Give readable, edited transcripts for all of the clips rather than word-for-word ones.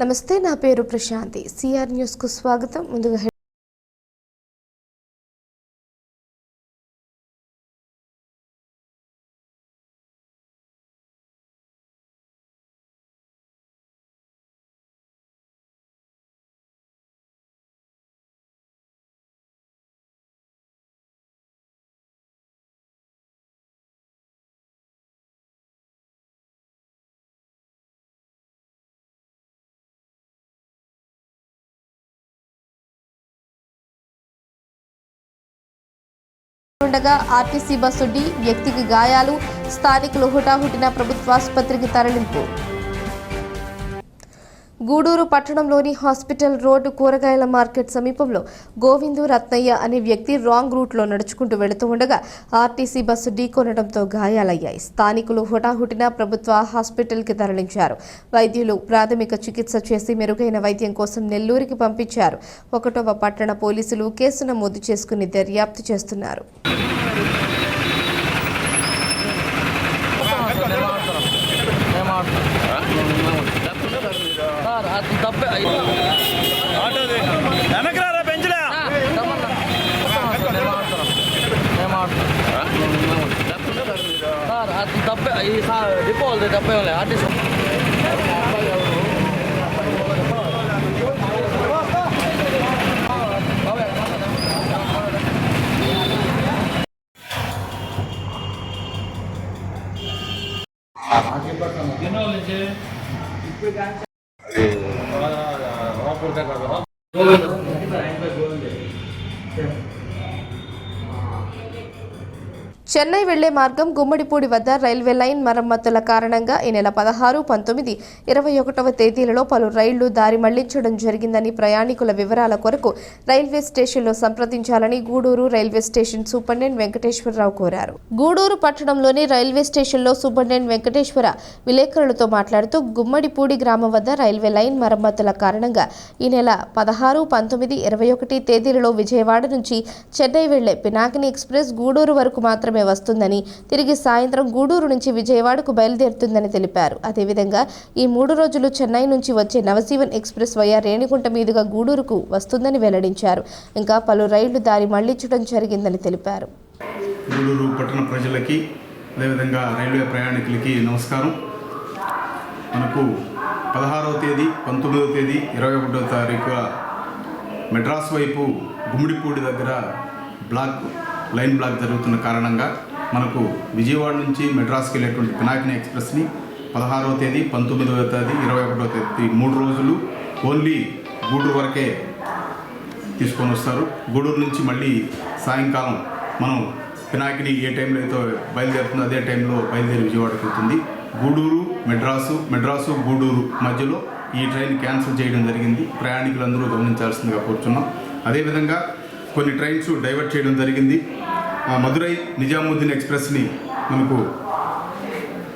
నమస్తే, నా పేరు ప్రశాంతి. సిఆర్ న్యూస్ కు స్వాగతం. ముందుగా ఉండగా ఆర్టీసీ బస్సు ఢీ, వ్యక్తికి గాయాలు, స్థానికులు హుటాహుటిన ప్రభుత్వాసుపత్రికి తరలింపు. గూడూరు పట్టణంలోని హాస్పిటల్ రోడ్డు కూరగాయల మార్కెట్ సమీపంలో గోవిందు రత్నయ్య అనే వ్యక్తి రాంగ్ రూట్లో నడుచుకుంటూ వెళుతూ ఉండగా ఆర్టీసీ బస్సు ఢీకొనడంతో గాయాలయ్యాయి. స్థానికులు హుటాహుటిన ప్రభుత్వ హాస్పిటల్కి తరలించారు. వైద్యులు ప్రాథమిక చికిత్స చేసి మెరుగైన వైద్యం కోసం నెల్లూరుకి పంపించారు. 1వ పట్టణ పోలీసులు కేసు నమోదు చేసుకుని దర్యాప్తు చేస్తున్నారు. చెన్నై వెళ్లే మార్గం గుమ్మడిపూడి వద్ద రైల్వే లైన్ మరమ్మతుల కారణంగా ఈ నెల 16, 19, 21వ తేదీలలో పలు రైళ్లు దారి మళ్లించడం జరిగిందని ప్రయాణికుల వివరాల కొరకు రైల్వే స్టేషన్లో సంప్రదించాలని Gudur railway station superintendent Venkateswararao కోరారు. గూడూరు పట్టణంలోని రైల్వే స్టేషన్లో సూపరింటెండెంట్ వెంకటేశ్వర విలేకరులతో మాట్లాడుతూ గుమ్మడిపూడి గ్రామం వద్ద రైల్వే లైన్ మరమ్మతుల కారణంగా ఈ నెల 16, 19, 21 తేదీలలో విజయవాడ నుంచి చెన్నై వెళ్లే పినాకిని ఎక్స్ప్రెస్ గూడూరు వరకు మాత్రమే వస్తుందని, తిరిగి సాయంత్రం గూడూరు నుంచి విజయవాడకు బయలుదేరుతుందని తెలిపారు. అదేవిధంగా ఈ 3 రోజులు చెన్నై నుంచి వచ్చే నవజీవన్ ఎక్స్ప్రెస్ వయా రేణిగుంట మీదుగా గూడూరుకు వస్తుందని వెల్లడించారు. ఇంకా పలు రైళ్లు దారి మళ్లించడం జరిగిందని తెలిపారు. గూడూరు పట్టణ ప్రజలకి అదేవిధంగా రైల్వే ప్రయాణికులకి నమస్కారం. మనకు 16వ తేదీ, 19వ తేదీ, 21వ తారీఖు మెడ్రాస్ వైపు గుమ్మిడిపూడి దగ్గర లైన్ బ్లాక్ జరుగుతున్న కారణంగా మనకు విజయవాడ నుంచి మెడ్రాస్కి వెళ్ళేటువంటి పినాకిని ఎక్స్ప్రెస్ని 16వ తేదీ, 19వ తేదీ, 21వ తేదీ 3 రోజులు ఓన్లీ గూడూరు వరకే తీసుకొని వస్తారు. గూడూరు నుంచి మళ్ళీ సాయంకాలం మనం పినాకిని ఏ టైంలో అయితే బయలుదేరుతుందో అదే టైంలో బయలుదేరి విజయవాడకి వెళ్తుంది. గూడూరు మెడ్రాసు గూడూరు మధ్యలో ఈ ట్రైన్ క్యాన్సిల్ చేయడం జరిగింది. ప్రయాణికులందరూ గమనించాల్సిందిగా కోరుచున్నాం. అదేవిధంగా కొన్ని ట్రైన్స్ డైవర్ట్ చేయడం జరిగింది. మదురై నిజాముద్దీన్ ఎక్స్ప్రెస్ని మనకు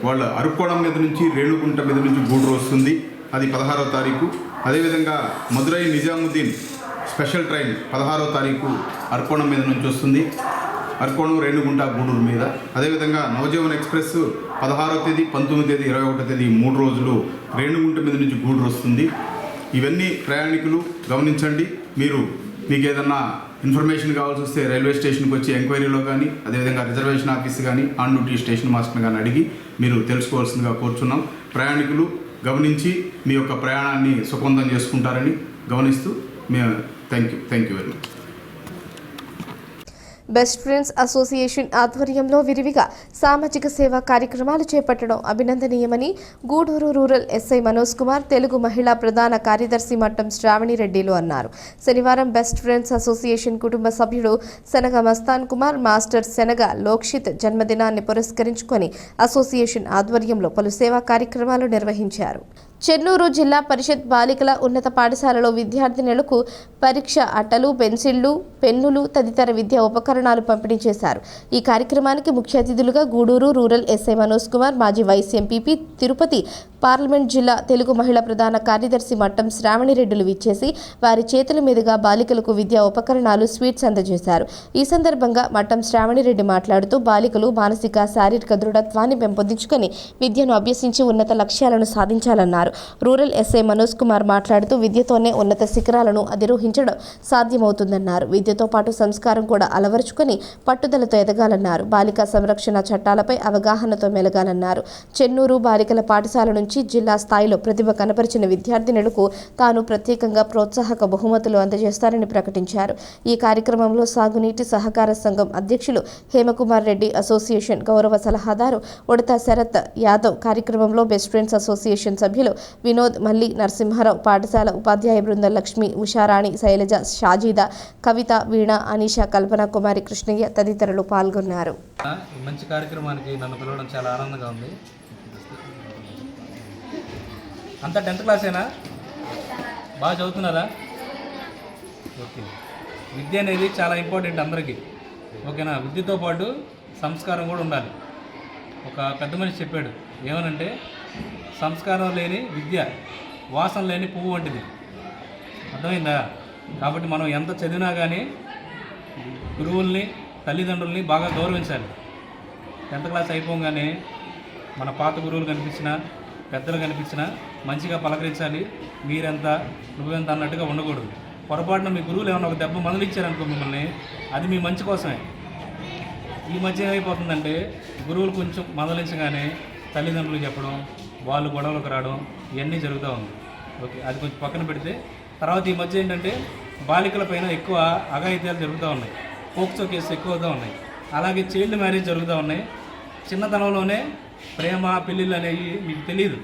వాళ్ళ అరుక్కోణం మీద నుంచి రేణుగుంట మీద నుంచి గూడూరు వస్తుంది. అది 16వ తారీఖు. అదేవిధంగా మదురై నిజాముద్దీన్ స్పెషల్ ట్రైన్ 16వ తారీఖు అరుక్కోణం మీద నుంచి వస్తుంది. అరుక్కోణం, రేణుగుంట, గూడూరు మీద. అదేవిధంగా నవజీవన్ ఎక్స్ప్రెస్ 16వ తేదీ, 19వ తేదీ, 21వ తేదీ 3 రోజులు రేణుగుంట మీద నుంచి గూడూరు వస్తుంది. ఇవన్నీ ప్రయాణికులు గమనించండి. మీకు ఏదన్నా ఇన్ఫర్మేషన్ కావాల్సి వస్తే రైల్వే స్టేషన్కి వచ్చి ఎంక్వైరీలో కానీ, అదేవిధంగా రిజర్వేషన్ ఆఫీస్ కానీ, ఆన్ డ్యూటీ స్టేషన్ మాస్టర్ని కానీ అడిగి మీరు తెలుసుకోవాల్సిందిగా కోరుచున్నాం. ప్రయాణికులు గమనించి మీ యొక్క ప్రయాణాన్ని సుఖవంతం చేసుకుంటారని గమనిస్తూ మేము thank you very much. Best friends association ఆధ్వర్యంలో విరివిగా సామాజిక సేవా కార్యక్రమాలు చేపట్టడం అభినందనీయమని గూడూరు రూరల్ ఎస్ఐ మనోజ్ కుమార్, తెలుగు మహిళా ప్రధాన కార్యదర్శి మట్టం శ్రావణిరెడ్డిలు అన్నారు. శనివారం బెస్ట్ ఫ్రెండ్స్ అసోసియేషన్ కుటుంబ సభ్యుడు శనగ మస్తాన్ కుమార్ మాస్టర్ శనగ లోక్షిత్ జన్మదినాన్ని పురస్కరించుకొని అసోసియేషన్ ఆధ్వర్యంలో పలు సేవా కార్యక్రమాలు నిర్వహించారు. చెన్నూరు జిల్లా పరిషత్ బాలికల ఉన్నత పాఠశాలలో విద్యార్థినులకు పరీక్ష అట్టలు, పెన్సిళ్లు, పెన్నులు తదితర విద్యా ఉపకరణాలు పంపిణీ చేశారు. ఈ కార్యక్రమానికి ముఖ్య అతిథులుగా గూడూరు రూరల్ ఎస్ఐ మనోజ్ కుమార్, మాజీ వైస్ ఎంపీపీ తిరుపతి పార్లమెంట్ జిల్లా తెలుగు మహిళా ప్రధాన కార్యదర్శి మట్టం శ్రావణిరెడ్డిలు విచ్చేసి వారి చేతుల మీదుగా బాలికలకు విద్యా ఉపకరణాలు, స్వీట్స్ అందజేశారు. ఈ సందర్భంగా మట్టం శ్రావణిరెడ్డి మాట్లాడుతూ బాలికలు మానసిక, శారీరక దృఢత్వాన్ని పెంపొందించుకొని విద్యను అభ్యసించి ఉన్నత లక్ష్యాలను సాధించాలన్నారు. రూరల్ ఎస్ఐ మనోజ్ కుమార్ మాట్లాడుతూ విద్యతోనే ఉన్నత శిఖరాలను అధిరోహించడం సాధ్యమవుతుందన్నారు. విద్యతో పాటు సంస్కారం కూడా అలవరుచుకొని పట్టుదలతో ఎదగాలన్నారు. బాలికా సంరక్షణ చట్టాలపై అవగాహనతో మెలగాలన్నారు. చెన్నూరు బాలికల పాఠశాల నుంచి జిల్లా స్థాయిలో ప్రతిభ కనపరిచిన విద్యార్థినులకు తాను ప్రత్యేకంగా ప్రోత్సాహక బహుమతులు అందజేస్తారని ప్రకటించారు. ఈ కార్యక్రమంలో సాగునీటి సహకార సంఘం అధ్యక్షులు హేమకుమార్ రెడ్డి, అసోసియేషన్ గౌరవ సలహాదారు ఉడతా శరత్ యాదవ్, కార్యక్రమంలో బెస్ట్ ఫ్రెండ్స్ అసోసియేషన్ సభ్యులు వినోద్, మల్లి, నరసింహారావు, పాఠశాల ఉపాధ్యాయ బృందం లక్ష్మి, ఉషారాణి, శైలజ, షాజీదా, కవిత, వీణ, అనీష, కల్పన కుమారి, కృష్ణయ్య తదితరులు పాల్గొన్నారు. మంచి కార్యక్రమానికి నన్ను పిలవడం చాలా ఆనందంగా ఉంది. అంతా 10th క్లాసేనా? బాగా చదువుతున్నారా? ఓకే. విద్య అనేది చాలా ఇంపార్టెంట్ అందరికీ, ఓకేనా? విద్యతో పాటు సంస్కారం కూడా ఉండాలి. ఒక పెద్ద మనిషి చెప్పాడు ఏమనంటే, సంస్కారం లేని విద్య వాసన లేని పువ్వు వంటిది. అర్థమైందా? కాబట్టి మనం ఎంత చదివినా కానీ గురువుల్ని, తల్లిదండ్రుల్ని బాగా గౌరవించాలి. 10th క్లాస్ అయిపోగానే మన పాత గురువులు కనిపించినా, పెద్దలు కనిపించినా మంచిగా పలకరించాలి. మీరెంత నువ్వెంత అన్నట్టుగా ఉండకూడదు. పొరపాటున మీ గురువులు ఏమన్నా ఒక దెబ్బ మందులు ఇచ్చారనుకో మిమ్మల్ని, అది మీ మంచి కోసమే. ఈ మధ్య ఏమైపోతుందంటే గురువులు కొంచెం మందలించగానే తల్లిదండ్రులు చెప్పడం, వాళ్ళు గొడవలకు రావడం, ఇవన్నీ జరుగుతూ ఉంది. ఓకే, అది కొంచెం పక్కన పెడితే తర్వాత ఈ మధ్య ఏంటంటే బాలికల పైన ఎక్కువ అఘాయిత్యాలు జరుగుతూ ఉన్నాయి. పోక్సో కేసు ఎక్కువ అవుతూ ఉన్నాయి. అలాగే చైల్డ్ మ్యారేజ్ జరుగుతూ ఉన్నాయి. చిన్నతనంలోనే ప్రేమ, పెళ్ళిళ్ళు అనేవి మీకు తెలియదు,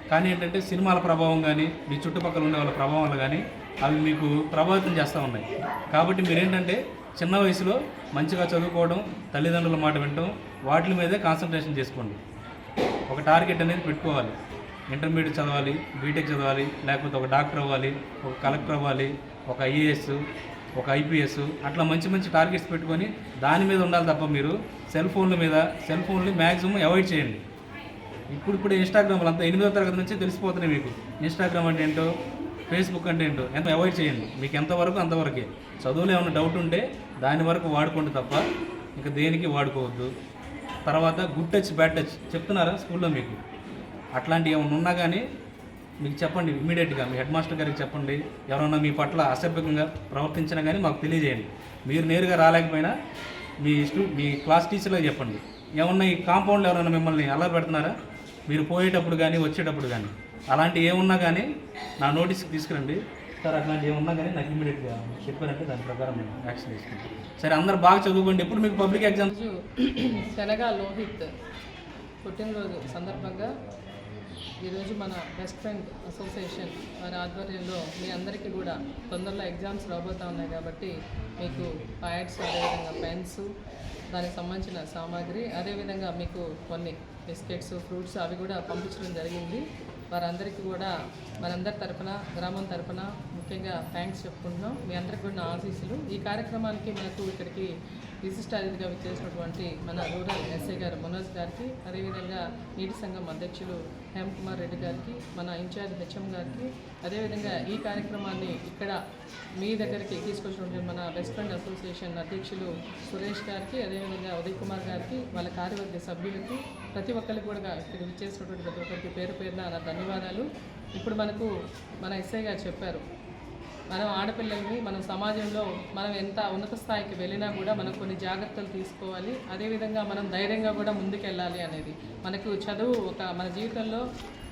కానీ ఏంటంటే సినిమాల ప్రభావం కానీ, మీ చుట్టుపక్కల ఉండే వాళ్ళ ప్రభావాలు కానీ అవి మీకు ప్రభావితం చేస్తూ ఉన్నాయి. కాబట్టి మీరేంటంటే చిన్న వయసులో మంచిగా చదువుకోవడం, తల్లిదండ్రుల మాట వినడం, వాటి మీదే కాన్సన్ట్రేషన్ చేసుకోండి. ఒక టార్గెట్ అనేది పెట్టుకోవాలి. ఇంటర్మీడియట్ చదవాలి, బీటెక్ చదవాలి, లేకపోతే ఒక డాక్టర్ అవ్వాలి, ఒక కలెక్టర్ అవ్వాలి, ఒక ఐఏఎస్, ఒక ఐపీఎస్, అట్లా మంచి మంచి టార్గెట్స్ పెట్టుకొని దాని మీద ఉండాలి తప్ప మీరు సెల్ ఫోన్లు మ్యాక్సిమం అవాయిడ్ చేయండి. ఇప్పుడు ఇన్స్టాగ్రామ్లు అంతా 8వ తరగతి నుంచి తెలిసిపోతున్నాయి మీకు. ఇన్స్టాగ్రామ్ అంటే ఏంటో, ఫేస్బుక్ అంటే ఏంటో ఎంత అవాయిడ్ చేయండి. మీకు ఎంతవరకు అంతవరకే. చదువులో ఏమైనా డౌట్ ఉంటే దాని వరకు వాడుకోండి తప్ప ఇంకా దేనికి వాడుకోవద్దు. తర్వాత గుడ్ టచ్, బ్యాడ్ టచ్ చెప్తున్నారా స్కూల్లో మీకు? అట్లాంటివి ఏమైనా ఉన్నా కానీ మీకు చెప్పండి ఇమ్మీడియట్గా. మీ హెడ్ మాస్టర్ గారికి చెప్పండి. ఎవరైనా మీ పట్ల అసభ్యంగా ప్రవర్తించినా కానీ మాకు తెలియజేయండి. మీరు నేరుగా రాలేకపోయినా మీ క్లాస్ టీచర్లకు చెప్పండి. ఏమన్నా ఈ కాంపౌండ్లో ఎవరైనా మిమ్మల్ని అలా పెడుతున్నారా, మీరు పోయేటప్పుడు కానీ వచ్చేటప్పుడు కానీ అలాంటివి ఏమున్నా కానీ నా నోటీస్కి తీసుకురండి సార్. అట్లాంటివి ఏమున్నా కానీ నాకు ఇమ్మీడియట్గా చెప్పారంటే దాని ప్రకారం నేను యాక్షన్ తీసుకుంటాను. సరే, అందరు బాగా చదువుకోండి. ఎప్పుడు మీకు పబ్లిక్ ఎగ్జామ్స్? శనగా లోహిత్ పుట్టినరోజు సందర్భంగా ఈరోజు మన బెస్ట్ ఫ్రెండ్ అసోసియేషన్ వారి ఆధ్వర్యంలో మీ అందరికీ కూడా తొందరలో ఎగ్జామ్స్ రాబోతూ ఉన్నాయి కాబట్టి మీకు ప్యాడ్స్, అదేవిధంగా పెన్స్, దానికి సంబంధించిన సామాగ్రి, అదేవిధంగా మీకు కొన్ని బిస్కెట్స్, ఫ్రూట్స్ అవి కూడా పంపించడం జరిగింది. వారందరికీ కూడా మనందరి తరపున, గ్రామం తరపున ముఖ్యంగా థ్యాంక్స్ చెప్పుకుంటున్నాం. మీ అందరికీ కూడా నా ఆశీస్సులు. ఈ కార్యక్రమానికి మనకు ఇక్కడికి విశిష్ట అతిథిగా విచ్చేసినటువంటి మన రూరల్ ఎస్ఐ గారు మనోజ్ గారికి, అదేవిధంగా నీటి సంఘం అధ్యక్షులు హేమకుమార్ రెడ్డి గారికి, మన ఇన్ఛార్జ్ హెచ్ఎం గారికి, అదేవిధంగా ఈ కార్యక్రమాన్ని ఇక్కడ మీ దగ్గరికి తీసుకొచ్చినటువంటి మన బెస్ట్ ఫ్రెండ్ అసోసియేషన్ అధ్యక్షులు సురేష్ గారికి, అదేవిధంగా ఉదయ్ కుమార్ గారికి, వాళ్ళ కార్యవర్గ సభ్యులకి, ప్రతి ఒక్కరికి కూడా ఇక్కడ విచ్చేసినటువంటి ప్రతి ఒక్కరికి పేరు పేరున నా ధన్యవాదాలు. ఇప్పుడు మనకు మన ఎస్ఐ గారు చెప్పారు, మనం ఆడపిల్లల్ని మనం సమాజంలో మనం ఎంత ఉన్నత స్థాయికి వెళ్ళినా కూడా మనం కొన్ని జాగ్రత్తలు తీసుకోవాలి. అదేవిధంగా మనం ధైర్యంగా కూడా ముందుకెళ్ళాలి అనేది. మనకు చదువు మన జీవితంలో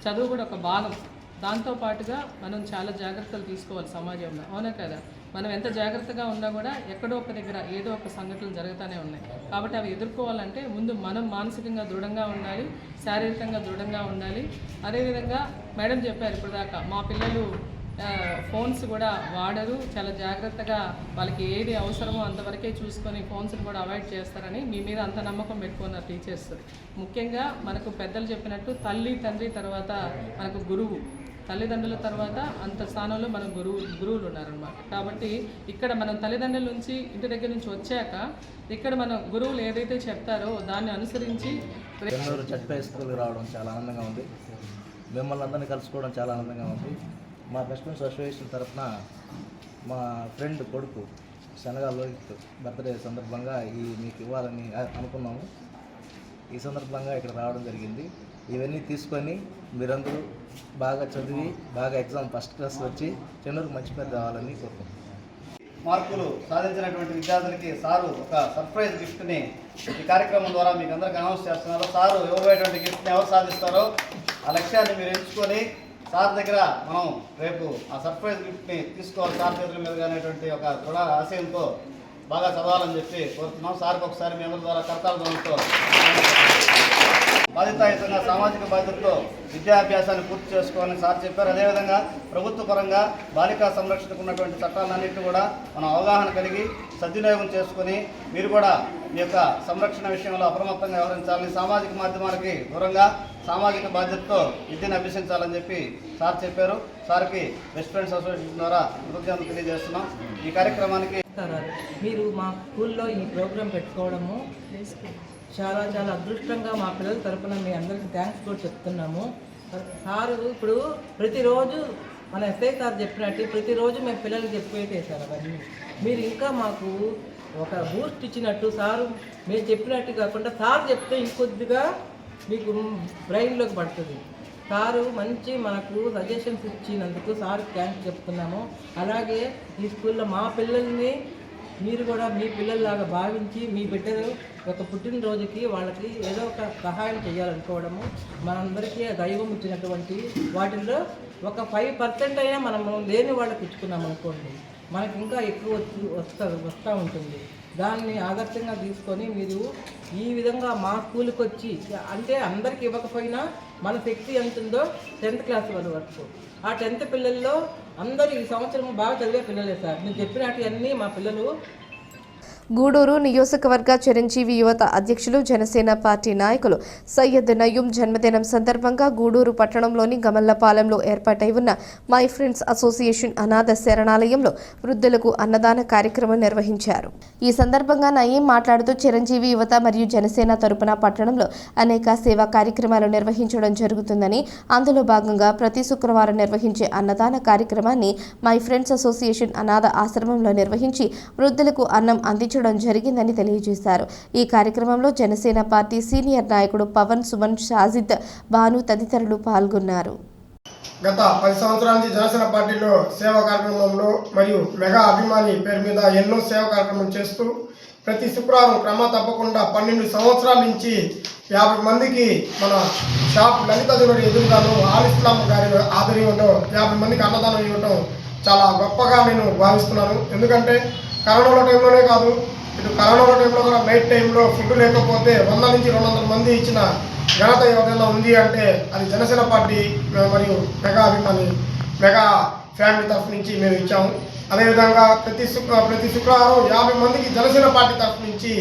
చదువు కూడా ఒక భాగం. దాంతోపాటుగా మనం చాలా జాగ్రత్తలు తీసుకోవాలి సమాజంలో, అవునా కదా? మనం ఎంత జాగ్రత్తగా ఉన్నా కూడా ఎక్కడో ఒక దగ్గర ఏదో ఒక సంఘటనలు జరుగుతూనే ఉన్నాయి. కాబట్టి అవి ఎదుర్కోవాలంటే ముందు మనం మానసికంగా దృఢంగా ఉండాలి, శారీరకంగా దృఢంగా ఉండాలి. అదేవిధంగా మేడం చెప్పారు ఇప్పుడు దాకా, మా పిల్లలు ఫోన్స్ కూడా వాడరు, చాలా జాగ్రత్తగా వాళ్ళకి ఏది అవసరమో అంతవరకే చూసుకొని ఫోన్స్ని కూడా అవాయిడ్ చేస్తారని మీ మీద అంత నమ్మకం పెట్టుకున్నారు టీచర్స్. ముఖ్యంగా మనకు పెద్దలు చెప్పినట్టు తల్లి, తండ్రి తర్వాత మనకు గురువు, తల్లిదండ్రుల తర్వాత అంత స్థానంలో మనం గురువులు ఉన్నారనమాట. కాబట్టి ఇక్కడ మనం తల్లిదండ్రుల నుంచి, ఇంటి దగ్గర నుంచి వచ్చాక ఇక్కడ మనం గురువులు ఏదైతే చెప్తారో దాన్ని అనుసరించి చెన్నూరు చట్ట స్కూల్కి రావడం చాలా ఆనందంగా ఉంది. మిమ్మల్ని అందరినీ కలుసుకోవడం చాలా ఆనందంగా ఉంది. మా బెస్ట్ ఫ్రెండ్స్ అసోసియేషన్ తరఫున మా ఫ్రెండ్ కొడుకు శనగా లోహిత్ బర్త్డే సందర్భంగా మీకు ఇవ్వాలని అనుకున్నాము. ఈ సందర్భంగా ఇక్కడ రావడం జరిగింది. ఇవన్నీ తీసుకొని మీరందరూ బాగా చదివి బాగా ఎగ్జామ్ ఫస్ట్ క్లాస్ వచ్చి చెన్నూరుకు మంచి పేరు రావాలని కోరుకుంటున్నాను. మార్కులు సాధించినటువంటి విద్యార్థులకి సారు ఒక సర్ప్రైజ్ గిఫ్ట్ని ఈ కార్యక్రమం ద్వారా మీకు అందరికీ అనౌన్స్ చేస్తున్నారు. సారు ఇవ్వబోయేటువంటి గిఫ్ట్ని ఎవరు సాధిస్తారో ఆ లక్ష్యాన్ని మీరు ఎంచుకొని సార్ దగ్గర మనం రేపు ఆ సర్ప్రైజ్ గిఫ్ట్ని తీసుకోవాలి సార్ చేతుల మీదుగా అనేటువంటి ఒక దృఢ ఆశయంతో బాగా చదవాలని చెప్పి కోరుతున్నాం. సార్కి ఒకసారి మీ అందరి ద్వారా కర్తాల ధ్వనితో బాధ్యతాయుతంగా సామాజిక బాధ్యతతో విద్యాభ్యాసాన్ని పూర్తి చేసుకోవాలని సార్ చెప్పారు. అదేవిధంగా ప్రభుత్వ పరంగా బాలికా సంరక్షణకు ఉన్నటువంటి చట్టాలన్నింటినీ కూడా మనం అవగాహన కలిగి సద్వినియోగం చేసుకొని మీరు కూడా మీ యొక్క సంరక్షణ విషయంలో అప్రమత్తంగా వ్యవహరించాలని, సామాజిక మాధ్యమాలకి దూరంగా సామాజిక బాధ్యతతో విద్యను అభ్యసించాలని చెప్పి సార్ చెప్పారు. సార్కి బెస్ట్ ఫ్రెండ్స్ అసోసియేషన్ ద్వారా కృతజ్ఞతలు తెలియజేస్తున్నాం. ఈ కార్యక్రమానికి మీరు మా స్కూల్లో ఈ ప్రోగ్రాం పెట్టుకోవడము చాలా చాలా అదృష్టంగా మా పిల్లల తరపున మీ అందరికీ థ్యాంక్స్ కూడా చెప్తున్నాము. సారు ఇప్పుడు ప్రతిరోజు మన ఎస్ఐ సార్ చెప్పినట్టు ప్రతిరోజు మేము పిల్లలకి చెప్పేటే సార్ అవన్నీ మీరు ఇంకా మాకు ఒక బూస్ట్ ఇచ్చినట్టు సారు మీరు చెప్పినట్టు కాకుండా సార్ చెప్తే ఇంకొద్దిగా మీకు బ్రెయిన్లోకి పడుతుంది. సారు మంచి మనకు సజెషన్స్ ఇచ్చినందుకు సార్కి థ్యాంక్స్ చెప్తున్నాము. అలాగే ఈ స్కూల్లో మా పిల్లల్ని మీరు కూడా మీ పిల్లల్లాగా భావించి మీ బిడ్డలు ఒక పుట్టినరోజుకి వాళ్ళకి ఏదో ఒక సహాయం చేయాలనుకోవడము మనందరికీ దైవం ఇచ్చినటువంటి వాటిల్లో ఒక 5% అయినా మనము లేని వాళ్ళకి ఇచ్చుకున్నాం అనుకోండి, మనకి ఇంకా ఎక్కువ వస్తూ ఉంటుంది. దాన్ని ఆదర్శంగా తీసుకొని మీరు ఈ విధంగా మా స్కూల్కి వచ్చి అంటే అందరికి ఇవ్వకపోయినా మన శక్తి ఎంత ఉందో 10th క్లాస్ వరకు ఆ 10th పిల్లల్లో అందరూ ఈ సంవత్సరం బాగా చదివే పిల్లలే సార్. మీరు చెప్పినట్టు అన్నీ మా పిల్లలు. గూడూరు నియోజకవర్గ చిరంజీవి యువత అధ్యక్షులు జనసేన పార్టీ నాయకులు సయ్యద్ నయూం జన్మదినం సందర్భంగా గూడూరు పట్టణంలోని గమల్లపాలెంలో ఏర్పాటై ఉన్న మై ఫ్రెండ్స్ అసోసియేషన్ అనాథ శరణాలయంలో వృద్ధులకు అన్నదాన కార్యక్రమం నిర్వహించారు. ఈ సందర్భంగా నయీం మాట్లాడుతూ చిరంజీవి యువత మరియు జనసేన తరపున పట్టణంలో అనేక సేవా కార్యక్రమాలు నిర్వహించడం జరుగుతుందని, అందులో భాగంగా ప్రతి శుక్రవారం నిర్వహించే అన్నదాన కార్యక్రమాన్ని మై ఫ్రెండ్స్ అసోసియేషన్ అనాథ ఆశ్రమంలో నిర్వహించి వృద్ధులకు అన్నం అందించడం జరిగిందని తెలియజేశారు. ఈ కార్యక్రమంలో జనసేన పార్టీ సీనియర్ నాయకుడు పవన్, సుమన్, షాజిద్, భాను తదితరులు పాల్గొన్నారు. గత 10 సంవత్సరాల నుంచి జనసేన పార్టీలో సేవా కార్యక్రమంలో మరియు మెగా అభిమాని పేరు మీద ఎన్నో సేవా కార్యక్రమం చేస్తూ ప్రతి శుక్రవారం క్రమ తప్పకుండా 12 సంవత్సరాల నుంచి 50 మందికి మన షాప్ లలిత జ్యువెలరీ ఎదురుగాను ఆల్ ఇస్లాం గారి ఆధ్వర్యంలో 50 మందికి అన్నదానం ఇవ్వడం చాలా గొప్పగా నేను భావిస్తున్నాను. ఎందుకంటే కరోనా టైంలోనే కాదు, ఇటు కరోనా టైంలో కూడా నైట్ టైంలో ఫుడ్ లేకపోతే 100 నుంచి 200 మంది ఇచ్చిన ఘనత ఏదైనా ఉంది అంటే అది జనసేన పార్టీ మరియు మెగా అభిమాని మెగా ఫ్యామిలీ తరఫు నుంచి మేము ఇచ్చాము. అదేవిధంగా ప్రతి శుక్రవారం 50 మందికి జనసేన పార్టీ తరఫు నుంచి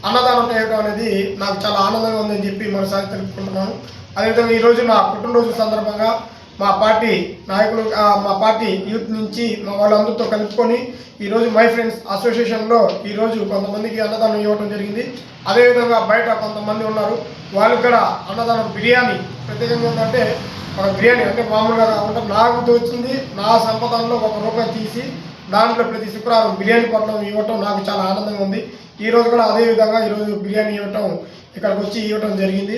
అన్నదానం చేయడం అనేది నాకు చాలా ఆనందంగా ఉందని చెప్పి మరోసారి తెలుపుకుంటున్నాను. అదేవిధంగా ఈరోజు నా పుట్టినరోజు సందర్భంగా మా పార్టీ నాయకులు మా పార్టీ యూత్ నుంచి మా వాళ్ళందరితో కలుపుకొని ఈరోజు మై ఫ్రెండ్స్ అసోసియేషన్లో ఈరోజు కొంతమందికి అన్నదానం ఇవ్వడం జరిగింది. అదేవిధంగా బయట కొంతమంది ఉన్నారు, వాళ్ళకి కూడా అన్నదానం బిర్యానీ ప్రత్యేకంగా ఏంటంటే ఒక బిర్యానీ అంటే మామూలుగా కాకుండా నాకు తోచింది నా సంపదలో ₹1 తీసి దాంట్లో ప్రతి శుక్రవారం బిర్యానీ పట్టడం ఇవ్వటం నాకు చాలా ఆనందంగా ఉంది. ఈరోజు కూడా అదేవిధంగా ఈరోజు బిర్యానీ ఇవ్వటం ఇక్కడికి వచ్చి ఇవ్వటం జరిగింది.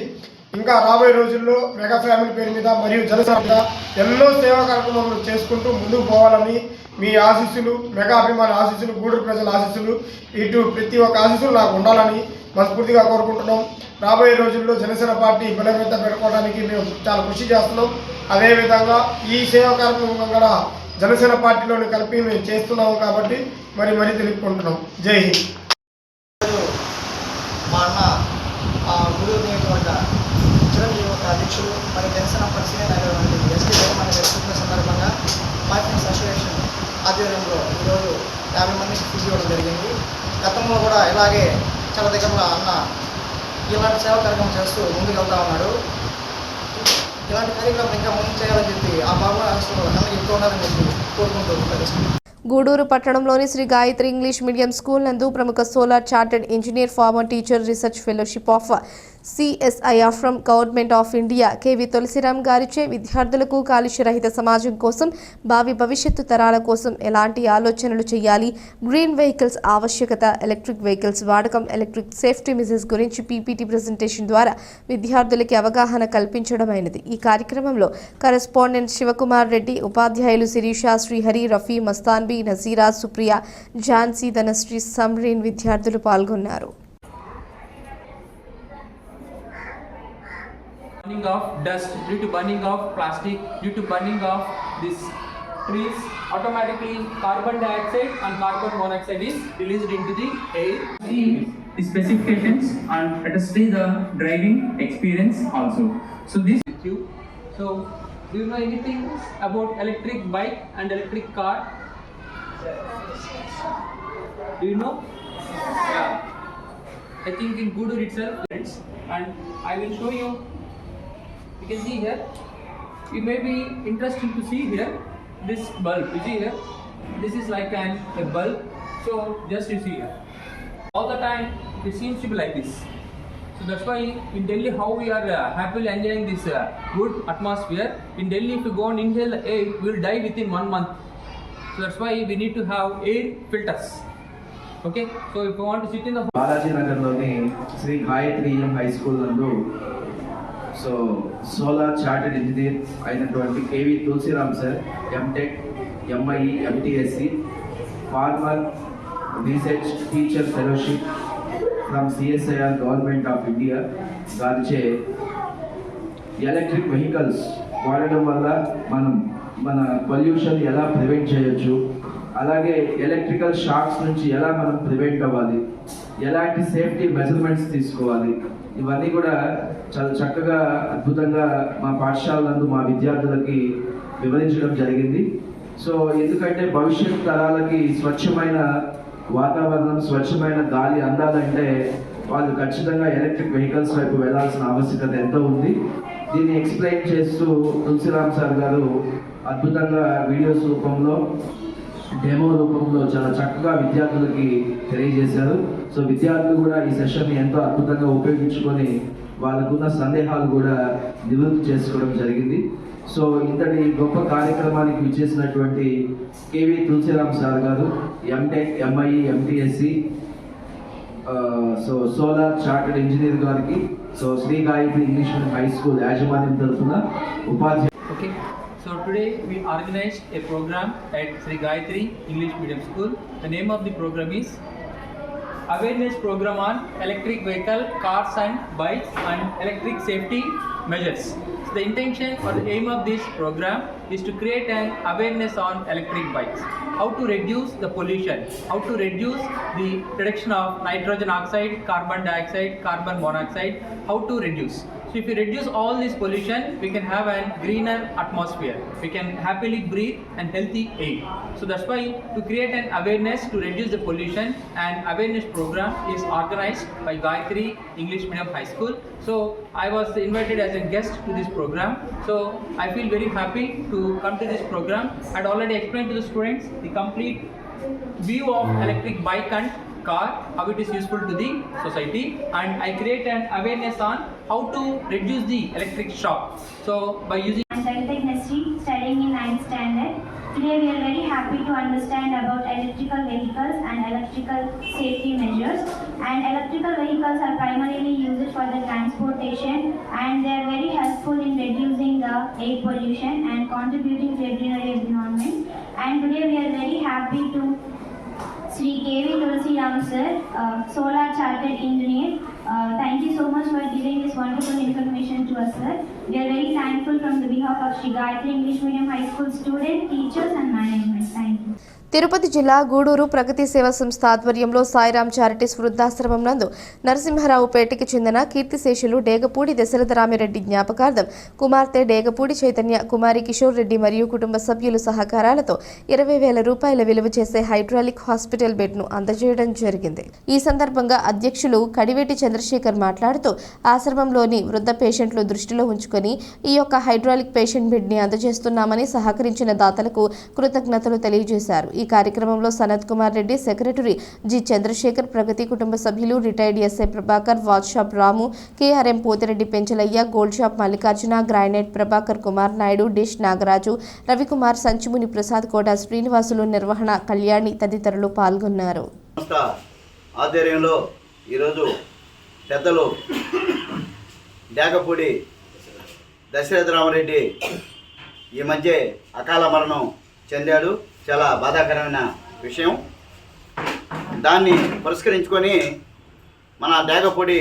ఇంకా రాబోయే రోజుల్లో మెగా ఫ్యామిలీ పేరు మీద మరియు జనసేన ఎన్నో సేవా కార్యక్రమాలు చేసుకుంటూ ముందుకు పోవాలని మీ ఆశీస్సులు, మెగా అభిమాన ఆశీస్సులు, గూడూరు ప్రజల ఆశీస్సులు, ఇటు ప్రతి ఒక్క ఆశీస్సులు నాకు ఉండాలని మనస్ఫూర్తిగా కోరుకుంటున్నాం. రాబోయే రోజుల్లో జనసేన పార్టీ బలమేత పెట్టుకోవడానికి మేము చాలా కృషి చేస్తున్నాం. అదేవిధంగా ఈ సేవా కార్యక్రమం కూడా జనసేన పార్టీలోని కలిపి మేము చేస్తున్నాము కాబట్టి మరీ తెలుపుకుంటున్నాం. జై హింద్. మా అన్న గూడూరు నియోజకవర్గ చిరంజీవి యువత అధ్యక్షులు మరియు జనసేన పార్టీ అయినటువంటి ఎస్టీ జగన్మోహన్ గారి పుట్టిన సందర్భంగా మై ఫ్రెండ్స్ అసోసియేషన్ ఆధ్వర్యంలో ఈరోజు 50 మందికి ఫుడ్ ఇవ్వడం జరిగింది. గతంలో కూడా ఇలాగే చాలా దగ్గరలో అన్న ఇలాంటి సేవా కార్యక్రమం చేస్తూ ముందుకు వెళ్తా ఉన్నాడు. ఇలాంటి కార్యక్రమం ఇంకా ముందు చేయాలని చెప్పి ఆ బాబు ఆశలు అందరికీ ఎక్కువ ఉండాలని చెప్పి కోరుకుంటూ గూడూరు పట్టణంలోని Sri Gayatri English medium school నందు ప్రముఖ solar chartered engineer, former teacher, research fellowship of CSIR from government of India KV Tulasiram గారిచే విద్యార్థులకు కాలుష్య రహిత సమాజం కోసం భావి భవిష్యత్తు తరాల కోసం ఎలాంటి ఆలోచనలు చేయాలి, గ్రీన్ వెహికల్స్ ఆవశ్యకత, ఎలక్ట్రిక్ వెహికల్స్ వాడకం, ఎలక్ట్రిక్ సేఫ్టీ మెజర్స్ గురించి పీపీటీ ప్రెజెంటేషన్ ద్వారా విద్యార్థులకి అవగాహన కల్పించడమైనది. ఈ కార్యక్రమంలో కరెస్పాండెంట్ శివకుమార్ రెడ్డి, ఉపాధ్యాయులు శిరీష, శ్రీహరి, రఫీ, మస్తాన్బీ, నజీరా, సుప్రియ, ఝాన్సీ, ధనశ్రీ, సమ్రీన్ విద్యార్థులు పాల్గొన్నారు. Burning of dust due to burning of plastic, due to burning of these trees, automatically carbon dioxide and carbon monoxide is released into the air. See the specifications and let us see the driving experience also. So this with you. So do you know anything about electric bike and electric car? Do you know? Yeah. I think in Gudur itself, friends, and I will show you. You can see here, it may be interesting to see here this bulb. You see here, this is like a bulb. So just you see here, all the time it seems to be like this. So that's why in Delhi, how we are happily enjoying this good atmosphere. In Delhi, if you go and inhale the air, we will die within 1 month. So that's why we need to have air filters. Okay, so if you want to sit in the Balaji నగర్లోని Sri Gayatri high school నందు so solar chartered engineer అయినటువంటి KV Tulasiram sir, M Tech, MI, ఎంటీఎస్సి, former research teacher fellowship from CSIR government of India గారిచే electric vehicles వాడడం వల్ల మన pollution ఎలా prevent చేయొచ్చు, అలాగే ఎలక్ట్రికల్ షాక్స్ నుంచి ఎలా మనం ప్రివెంట్ అవ్వాలి, ఎలాంటి సేఫ్టీ మెజర్మెంట్స్ తీసుకోవాలి, ఇవన్నీ కూడా చాలా చక్కగా అద్భుతంగా మా పాఠశాల నందు మా విద్యార్థులకి వివరించడం జరిగింది. సో ఎందుకంటే భవిష్యత్ తరాలకి స్వచ్ఛమైన వాతావరణం, స్వచ్ఛమైన గాలి అందాలంటే వాళ్ళు ఖచ్చితంగా ఎలక్ట్రిక్ వెహికల్స్ వైపు వెళ్లాల్సిన ఆవశ్యకత ఎంతో ఉంది. దీన్ని ఎక్స్ప్లెయిన్ చేస్తూ తులసిరామ్ సార్ గారు అద్భుతంగా వీడియోస్ రూపంలో, డెమో రూపంలో చాలా చక్కగా విద్యార్థులకి తెలియజేశారు. సో విద్యార్థులు కూడా ఈ సెషన్ని ఎంతో అద్భుతంగా ఉపయోగించుకొని వాళ్ళకున్న సందేహాలు కూడా నివృత్తి చేసుకోవడం జరిగింది. సో ఇంతటి గొప్ప కార్యక్రమానికి విచ్చేసినటువంటి కేవి తులసిరామ్ సార్ గారు, MTech, MI, M T S C, so solar chartered engineer గారికి, so Shri Gayatri English medium high school యాజమాన్యం తరఫున ఉపాధ్యాయులు. Okay, so today we organized a program at Sri Gayatri English Medium School. The name of the program is Awareness Program on Electric Vehicle, Cars and Bikes and Electric Safety Measures. So the intention or the aim of this program is to create an awareness on electric bikes, how to reduce the pollution, how to reduce the production of nitrogen oxide, carbon dioxide, carbon monoxide, how to reduce. So if we reduce all this pollution, we can have a greener atmosphere. We can happily breathe and healthy air. So that's why to create an awareness to reduce the pollution, an awareness program is organized by Gayatri English Medium High School. So I was invited as a guest to this program. So I feel very happy to come to this program and already explained to the students the complete view of electric bike and car, how it is useful to the society, and I create an awareness on how to reduce the electric shock. So by using Technology, studying in 9th standard. Today we are very happy to understand about electrical vehicles and electrical safety measures. And electrical vehicles are primarily used for the transportation, and they are very helpful in reducing the air pollution and contributing to a greener environment. And today we are very happy to Sri KV Tulsiram sir, solar chartered engineer. Thank you so much for giving this wonderful information to us, sir. We are very thankful from the behalf of Sri Gayatri English Medium High School students, teachers and management. Thank you. Tirupati జిల్లా గూడూరు ప్రగతి సేవా సంస్థ ఆధ్వర్యంలో Sairam charities వృద్ధాశ్రమం నందు నరసింహరావుపేటకి చెందిన కీర్తిశేషులు డేగపూడి దశరథరామిరెడ్డి జ్ఞాపకార్థం కుమార్తె డేగపూడి చైతన్య, కుమారి కిషోర్ రెడ్డి మరియు కుటుంబ సభ్యుల సహకారాలతో 20,000 రూపాయల విలువ చేసే హైడ్రాలిక్ హాస్పిటల్ బెడ్ను అందజేయడం జరిగింది. ఈ సందర్భంగా అధ్యక్షులు కడివేటి చంద్రశేఖర్ మాట్లాడుతూ ఆశ్రమంలోని వృద్ధ పేషెంట్లు దృష్టిలో ఉంచుకొని ఈ యొక్క హైడ్రాలిక్ పేషెంట్ బెడ్ని అందజేస్తున్నామని సహకరించిన దాతలకు కృతజ్ఞతలు తెలియజేశారు. ఈ కార్యక్రమంలో సనత్ కుమార్ రెడ్డి, సెక్రటరీ జి చంద్రశేఖర్, ప్రగతి కుటుంబ సభ్యులు, retired SI Prabhakar, watch shop Ramu, K R M Pothireddy Penchalaiah, gold shop Mallikarjuna, granite Prabhakar Kumar Naidu, dish Nagaraju, Ravikumar, Sanchimuni Prasad, Kota Srinivasulu, నిర్వహణ కళ్యాణి తదితరులు పాల్గొన్నారు. ఆధ్వర్యంలో ఈరోజు పెద్దలు డేగపూడి దశరథరామరెడ్డి ఈ మధ్య అకాల మరణం చెందాడు. చాలా బాధాకరమైన విషయం. దాన్ని పురస్కరించుకొని మన డేగపూడి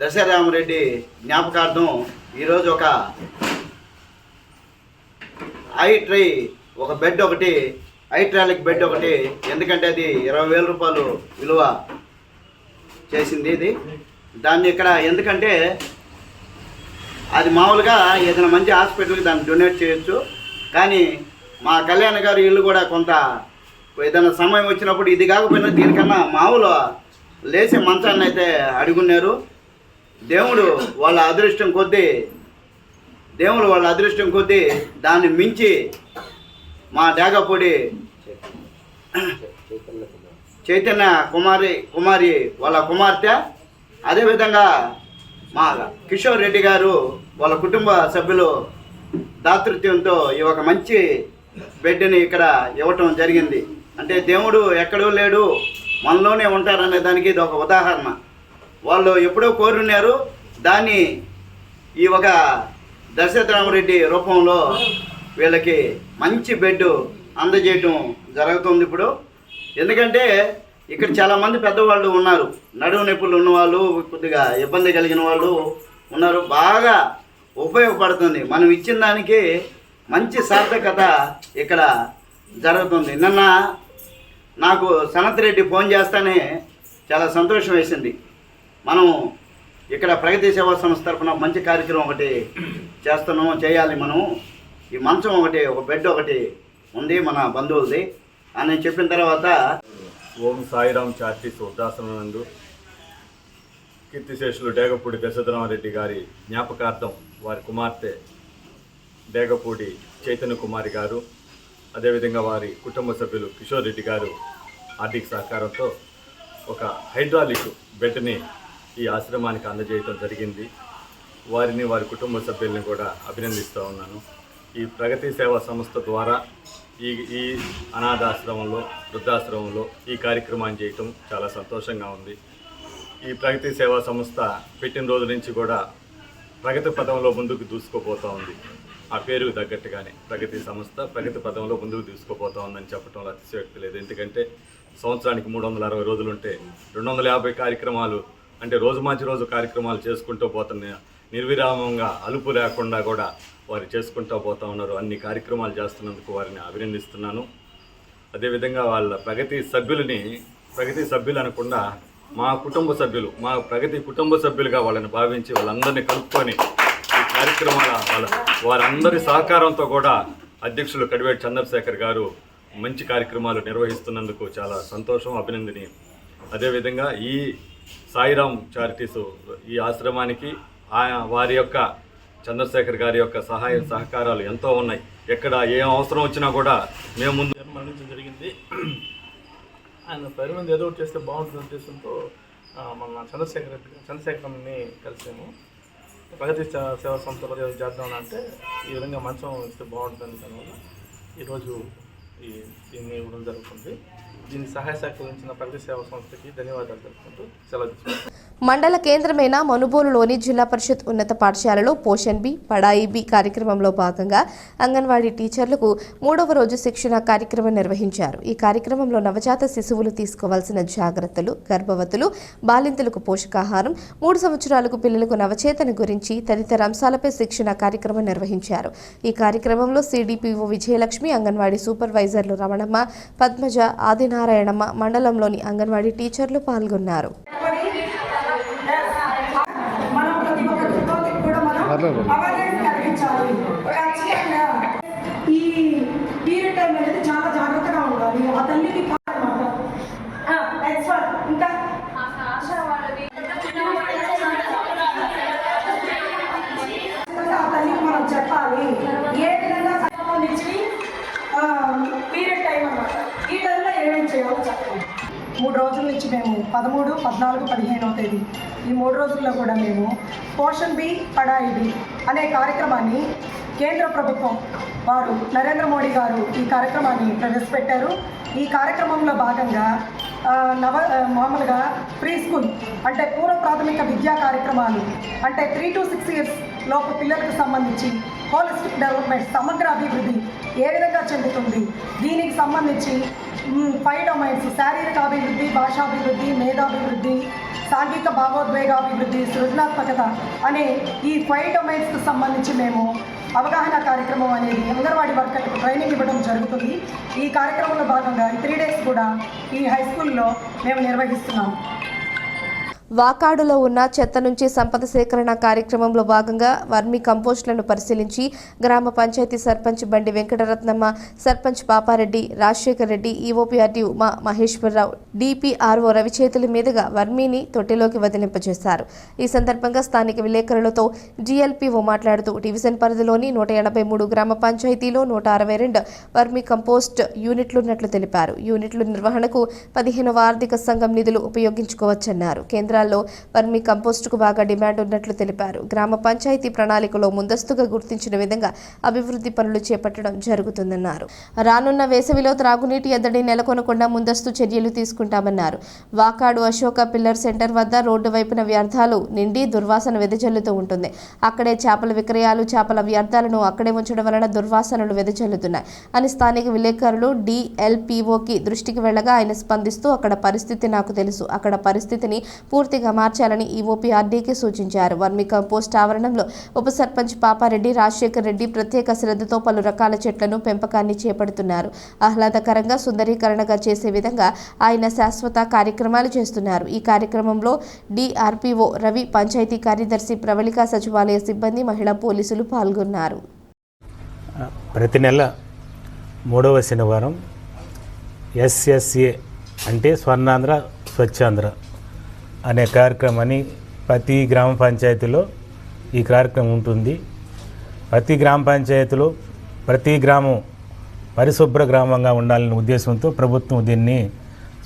దశరథరామరెడ్డి జ్ఞాపకార్థం ఈరోజు ఒక బెడ్ ఒకటి, హైడ్రాలిక్ బెడ్ ఒకటి, ఎందుకంటే అది 20,000 రూపాయలు విలువ చేసింది. ఇది దాన్ని ఇక్కడ ఎందుకంటే అది మామూలుగా ఏదైనా మంచి హాస్పిటల్కి దాన్ని డొనేట్ చేయొచ్చు, కానీ మా కళ్యాణ్ గారు ఇల్లు కూడా కొంత ఏదైనా సమయం వచ్చినప్పుడు ఇది కాకపోయినా దీనికన్నా మామూలు లేచే మంచాన్ని అయితే అడుగున్నారు. దేవుడు వాళ్ళ అదృష్టం కొద్దీ దాన్ని మించి మా డేగపూడి చైతన్య కుమారి వాళ్ళ కుమార్తె, అదేవిధంగా మా కిషోర్ రెడ్డి గారు వాళ్ళ కుటుంబ సభ్యులు దాతృత్వంతో ఈ ఒక మంచి బెడ్ని ఇక్కడ ఇవ్వటం జరిగింది. అంటే దేవుడు ఎక్కడో లేడు, మనలోనే ఉంటారనే దానికి ఇది ఒక ఉదాహరణ. వాళ్ళు ఎప్పుడో కోరున్నారు, దాన్ని ఈ ఒక దశరథరామరెడ్డి రూపంలో వీళ్ళకి మంచి బెడ్ అందజేయటం జరుగుతుంది ఇప్పుడు. ఎందుకంటే ఇక్కడ చాలామంది పెద్దవాళ్ళు ఉన్నారు, నడుము నొప్పులు ఉన్నవాళ్ళు, కొద్దిగా ఇబ్బంది కలిగిన వాళ్ళు ఉన్నారు. బాగా ఉపయోగపడుతుంది. మనం ఇచ్చిన దానికి మంచి సార్థకత ఇక్కడ జరుగుతుంది. నిన్న నాకు సనత్ రెడ్డి ఫోన్ చేస్తానే చాలా సంతోషం వేసింది. మనం ఇక్కడ ప్రగతి సేవా సంస్థ తరఫున మంచి కార్యక్రమం ఒకటి చేయాలి. మనం ఈ మంచం ఒకటి, ఒక బెడ్ ఒకటి ఉంది మన బంధువులది అని చెప్పిన తర్వాత ఓం సాయిరామ్ చారిటీస్ వృద్ధాశ్రమం నందు కీర్తిశేషులు డేగపూడి దశరథరామరెడ్డి గారి జ్ఞాపకార్థం వారి కుమార్తె డేగపూడి చైతన్య కుమారి గారు, అదేవిధంగా వారి కుటుంబ సభ్యులు కిషోర్ రెడ్డి గారు ఆర్థిక సహకారంతో ఒక హైడ్రాలిక్ బెడ్ని ఈ ఆశ్రమానికి అందజేయడం జరిగింది. వారిని, వారి కుటుంబ సభ్యుల్ని కూడా అభినందిస్తూ ఉన్నాను. ఈ ప్రగతి సేవా సంస్థ ద్వారా ఈ అనాథాశ్రమంలో, వృద్ధాశ్రమంలో ఈ కార్యక్రమాన్ని చేయటం చాలా సంతోషంగా ఉంది. ఈ ప్రగతి సేవా సంస్థ పెట్టిన రోజు నుంచి కూడా ప్రగతి పదంలో ముందుకు దూసుకుపోతూ ఉంది. ఆ పేరుకు తగ్గట్టుగానే ప్రగతి సంస్థ ప్రగతి పదంలో ముందుకు దూసుకుపోతూ ఉందని చెప్పడంలో అతిశయోక్తి లేదు. ఎందుకంటే సంవత్సరానికి 360 రోజులుంటే 250 కార్యక్రమాలు, అంటే రోజు మంచి రోజు కార్యక్రమాలు చేసుకుంటూ పోతున్న నిర్విరామంగా అలుపు లేకుండా కూడా వారు చేసుకుంటూ పోతూ ఉన్నారు. అన్ని కార్యక్రమాలు చేస్తున్నందుకు వారిని అభినందిస్తున్నాను. అదేవిధంగా వాళ్ళ ప్రగతి సభ్యులు అనకుండా మా ప్రగతి కుటుంబ సభ్యులుగా వాళ్ళని భావించి వాళ్ళందరినీ కలుపుకొని ఈ కార్యక్రమాల వారందరి సహకారంతో కూడా అధ్యక్షులు కడివేటి చంద్రశేఖర్ గారు మంచి కార్యక్రమాలు నిర్వహిస్తున్నందుకు చాలా సంతోషం, అభినందనీయం. అదేవిధంగా ఈ సాయిరామ్ చారిటీస్ ఈ ఆశ్రమానికి వారి యొక్క చంద్రశేఖర్ గారి యొక్క సహకారాలు ఎంతో ఉన్నాయి. ఎక్కడ ఏం అవసరం వచ్చినా కూడా మేము ముందు మరణించడం జరిగింది. ఆయన పేరు మీద ఏదో ఒకటి చేస్తే బాగుంటుంది ఉద్దేశంతో మన చంద్రశేఖర్ని కలిసాము. ప్రగతి సేవా సంస్థలో చేద్దామని అంటే ఈ విధంగా మంచం ఇస్తే బాగుంటుంది. దానివల్ల ఈరోజు దీన్ని ఇవ్వడం జరుగుతుంది. దీన్ని సహాయ సహకరించిన ప్రగతి సేవా సంస్థకి ధన్యవాదాలు తెలుపుకుంటూ సెలవు తీసుకుంటాం. మండల కేంద్రమైన మనుబోలులోని జిల్లా పరిషత్ ఉన్నత పాఠశాలలో పోషణ్ బి, పడాయి బి కార్యక్రమంలో భాగంగా అంగన్వాడీ టీచర్లకు 3వ రోజు శిక్షణ కార్యక్రమం నిర్వహించారు. ఈ కార్యక్రమంలో నవజాత శిశువులు తీసుకోవాల్సిన జాగ్రత్తలు, గర్భవతులు, బాలింతలకు పోషకాహారం, 3 సంవత్సరాలకు పిల్లలకు నవచేతన గురించి తదితర అంశాలపై శిక్షణ కార్యక్రమం నిర్వహించారు. ఈ కార్యక్రమంలో సిడిపిఓ విజయలక్ష్మి, అంగన్వాడీ సూపర్వైజర్లు రమణమ్మ, పద్మజ, ఆదినారాయణమ్మ, మండలంలోని అంగన్వాడీ టీచర్లు పాల్గొన్నారు. ఈ పీరియడ్ టైం అనేది చాలా జాగ్రత్తగా ఉండాలి. ఆ తల్లికి ఇంకా ఆ తల్లికి మనం చెప్పాలి ఏ విధంగా సంబంధించి పీరియడ్ టైం అన్నమాట. ఈ 3 రోజుల నుంచి మేము 13, 14, 15వ తేదీ ఈ 3 రోజుల్లో కూడా మేము పోషణ్ బి పడాయి బి అనే కార్యక్రమాన్ని కేంద్ర ప్రభుత్వం వారు నరేంద్ర మోడీ గారు ఈ కార్యక్రమాన్ని ప్రవేశపెట్టారు. ఈ కార్యక్రమంలో భాగంగా మామూలుగా ప్రీ స్కూల్ అంటే పూర్వ ప్రాథమిక విద్యా కార్యక్రమాలు అంటే 3 to 6 years లోపు పిల్లలకు సంబంధించి హోలిస్టిక్ డెవలప్మెంట్ సమగ్ర అభివృద్ధి ఏ విధంగా చెందుతుంది, దీనికి సంబంధించి 5 డొమైన్స్ శారీరక అభివృద్ధి, భాషాభివృద్ధి, మేధాభివృద్ధి, సాంఘిక భావోద్వేగాభివృద్ధి, సృజనాత్మకత అనే ఈ 5 డొమైన్స్కి సంబంధించి మేము అవగాహన కార్యక్రమం అనేది అంగన్వాడీ వర్కర్లకు ట్రైనింగ్ ఇవ్వడం జరుగుతుంది. ఈ కార్యక్రమంలో భాగంగా 3 days కూడా ఈ హై స్కూల్లో మేము నిర్వహిస్తున్నాము. వాకాడులో ఉన్న చెత్త నుంచి సంపద సేకరణ కార్యక్రమంలో భాగంగా వర్మీ కంపోస్టులను పరిశీలించి గ్రామ పంచాయతీ సర్పంచ్ బండి వెంకటరత్నమ్మ, సర్పంచ్ పాపారెడ్డి, రాజశేఖర్ రెడ్డి, ఈఓపీఆర్టీ ఉమా మహేశ్వరరావు, డిపిఆర్ఓ రవి చేతుల మీదుగా వర్మీని తొట్టెలోకి వదిలింపజేశారు. ఈ సందర్భంగా స్థానిక విలేకరులతో జిఎల్పీఓ మాట్లాడుతూ డివిజన్ పరిధిలోని 183 గ్రామ పంచాయతీలో 162 వర్మీ కంపోస్ట్ యూనిట్లున్నట్లు తెలిపారు. యూనిట్ల నిర్వహణకు 15వ ఆర్థిక సంఘం నిధులు ఉపయోగించుకోవచ్చన్నారు. కేంద్ర వర్మీ కంపోస్టుకు బాగా డిమాండ్ ఉన్నట్లు తెలిపారు. గ్రామ పంచాయతీ ప్రణాళికలో ముందస్తుగా గుర్తించిన విధంగా అభివృద్ధి పనులు చేపట్టడం జరుగుతుందన్నారు. రానున్న వేసవిలో త్రాగునీటి ఎద్దడి నెలకొనకుండా ముందస్తు చర్యలు తీసుకుంటామన్నారు. వాకాడు అశోక పిల్లర్ సెంటర్ వద్ద రోడ్డు వైపున వ్యర్థాలు నిండి దుర్వాసన వెదజల్లుతూ ఉంటుంది. అక్కడే చేపల విక్రయాలు, చేపల వ్యర్థాలను అక్కడే ఉంచడం వలన దుర్వాసనలు వెదజల్లుతున్నాయి అని స్థానిక విలేకరులు డిఎల్పిఓకి దృష్టికి వెళ్లగా ఆయన స్పందిస్తూ అక్కడ పరిస్థితి నాకు తెలుసు, అక్కడ పరిస్థితిని పూర్తిగా మార్చాలని ఈఓపీఆర్డీకి సూచించారు. వర్మీ కంపోస్ట్ ఆవరణంలో ఉప సర్పంచ్ పాపారెడ్డి, రాజశేఖర్ రెడ్డి ప్రత్యేక శ్రద్ధతో పలు రకాల చెట్లను పెంపకాన్ని చేపడుతున్నారు. ఆహ్లాదకరంగా సుందరీకరణగా చేసే విధంగా ఆయన శాశ్వత కార్యక్రమాలు చేస్తున్నారు. ఈ కార్యక్రమంలో డిఆర్పిఓ రవి, పంచాయతీ కార్యదర్శి ప్రవళిక, సచివాలయ సిబ్బంది, మహిళా పోలీసులు పాల్గొన్నారు. ప్రతి నెల 3వ శనివారం SSA అంటే స్వర్ణాంధ్ర స్వచ్ఛాంధ్ర అనే కార్యక్రమాన్ని ప్రతి గ్రామ పంచాయతీలో ఈ కార్యక్రమం ఉంటుంది. ప్రతి గ్రామ పంచాయతీలో ప్రతి గ్రామం పరిశుభ్ర గ్రామంగా ఉండాలనే ఉద్దేశంతో ప్రభుత్వం దీన్ని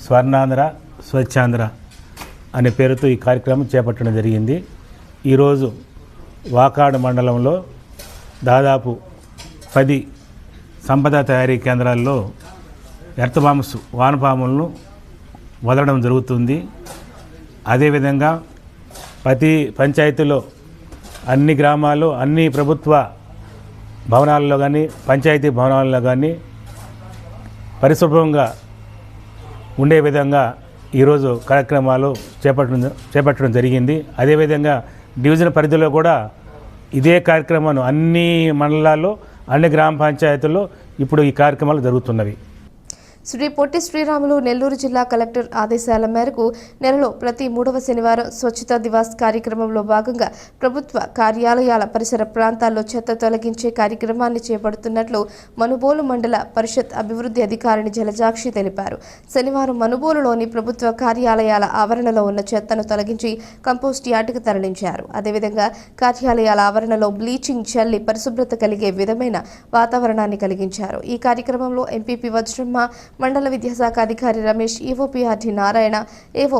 స్వర్ణాంధ్ర స్వచ్ఛాంధ్ర అనే పేరుతో ఈ కార్యక్రమం చేపట్టడం జరిగింది. ఈరోజు వాకాడు మండలంలో దాదాపు 10 సంపద తయారీ కేంద్రాల్లో ఎర్త్ వానపాములను వదలడం జరుగుతుంది. అదేవిధంగా ప్రతి పంచాయతీలో అన్ని గ్రామాల్లో అన్ని ప్రభుత్వ భవనాల్లో కానీ పంచాయతీ భవనాల్లో కానీ పరిశుభ్రంగా ఉండే విధంగా ఈరోజు కార్యక్రమాలు చేపట్టడం జరిగింది. అదేవిధంగా డివిజన్ పరిధిలో కూడా ఇదే కార్యక్రమాన్ని అన్ని మండలాల్లో అన్ని గ్రామ పంచాయతీల్లో ఇప్పుడు ఈ కార్యక్రమాలు జరుగుతున్నవి. శ్రీ పొట్టి శ్రీరాములు నెల్లూరు జిల్లా కలెక్టర్ ఆదేశాల మేరకు నెలలో ప్రతి 3వ శనివారం స్వచ్ఛతా దివాస్ కార్యక్రమంలో భాగంగా ప్రభుత్వ కార్యాలయాల పరిసర ప్రాంతాల్లో చెత్త తొలగించే కార్యక్రమాన్ని చేపడుతున్నట్లు మనుబోలు మండల పరిషత్ అభివృద్ధి అధికారిని జలజాక్షి తెలిపారు. శనివారం మనుబోలులోని ప్రభుత్వ కార్యాలయాల ఆవరణలో ఉన్న చెత్తను తొలగించి కంపోస్ట్ యార్డుకు తరలించారు. అదేవిధంగా కార్యాలయాల ఆవరణలో బ్లీచింగ్ చల్లి పరిశుభ్రత కలిగే విధమైన వాతావరణాన్ని కలిగించారు. ఈ కార్యక్రమంలో ఎంపీపీ వజ్రమ్మ, మండల విద్యాశాఖ అధికారి రమేష్, ఈఓపీఆర్టీ నారాయణ, ఏవో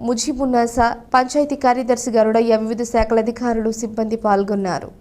ముజిబున్నసా, పంచాయతీ కార్యదర్శి గరుడయ్య, వివిధ శాఖల అధికారులు, సిబ్బంది పాల్గొన్నారు.